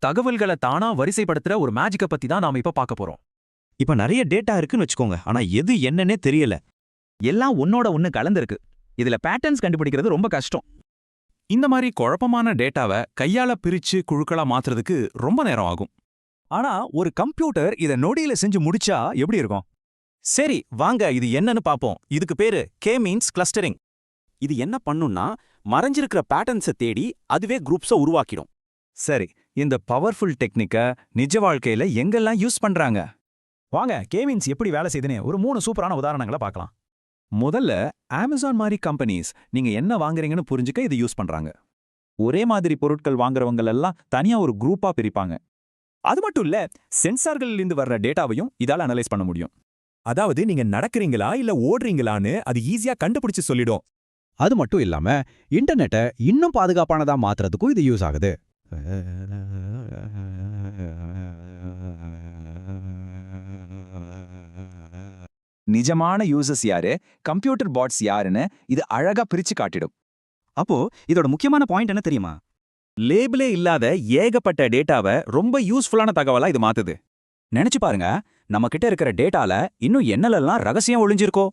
தகவல்களை தானா வரிசைப்படுத்துற ஒரு மேஜிக்க பத்தி தான் நாம இப்ப பார்க்க போறோம். இப்ப நிறைய டேட்டா இருக்குன்னு வச்சுக்கோங்க, ஆனா எது என்னன்னே தெரியல. எல்லாம் ஒன்னோட ஒன்னு கலந்திருக்கு. இதுல பேட்டர்ன்ஸ் கண்டுபிடிக்கிறது ரொம்ப கஷ்டம். இந்த மாதிரி குழப்பமான டேட்டாவை கையால பிரிச்சு குழுக்களா மாத்துறதுக்கு ரொம்ப நேரம் ஆகும். ஆனா ஒரு கம்ப்யூட்டர் இத நொடியில செஞ்சு முடிச்சா எப்படி இருக்கும்? சரி வாங்க இது என்னன்னு பாப்போம். இதுக்கு பேரு கே மீன்ஸ் கிளஸ்டரிங். இது என்ன பண்ணும்னா மறைஞ்சிருக்கிற பேட்டர்ன்ஸை தேடி அதுவே குரூப்ஸை உருவாக்கிடும். சரி, இந்த பவர்ஃபுல் டெக்னிக்க நிஜ வாழ்க்கையில எங்கெல்லாம் யூஸ் பண்றாங்க? வாங்க கேமின்ஸ் எப்படி வேலை செய்யுதுன்னு ஒரு 3 சூப்பரான உதாரணங்களை பார்க்கலாம். முதல்ல அமேசான் மாதிரி கம்பெனிஸ் நீங்க என்ன வாங்குறீங்கன்னு புரிஞ்சுக்க இது யூஸ் பண்றாங்க. ஒரே மாதிரி பொருட்கள் வாங்குறவங்க எல்லாம் தனியா ஒரு குரூப்பா பிரிப்பாங்க. அது மட்டும் இல்ல, சென்சார்கள்ல இருந்து வர்ற டேட்டாவையும் இதால அனலைஸ் பண்ண முடியும். அதாவது நீங்க நடக்கிறீங்களா இல்ல ஓடுறீங்களான்னு அது ஈஸியா கண்டுபிடிச்சு சொல்லிடும். அது மட்டும் இல்லாம இன்டர்நெட்டை இன்னும் பாதுகாப்பானதா மாத்துறதுக்கும் இது யூஸ் ஆகுது. நிஜமான யூசர்ஸ் யாரு, கம்ப்யூட்டர் பாட்ஸ் யாருன்னு இது அழகா பிரிச்சு காட்டிடும். அப்போ இதோட முக்கியமான பாயிண்ட் என்ன தெரியுமா? லேபிளே இல்லாத ஏகப்பட்ட டேட்டாவை ரொம்ப யூஸ்ஃபுல்லான தகவலா இது மாத்துது. நினைச்சு பாருங்க, நம்ம கிட்ட இருக்கிற டேட்டால இன்னும் என்னெல்லாம் ரகசியம் ஒளிஞ்சிருக்கோ.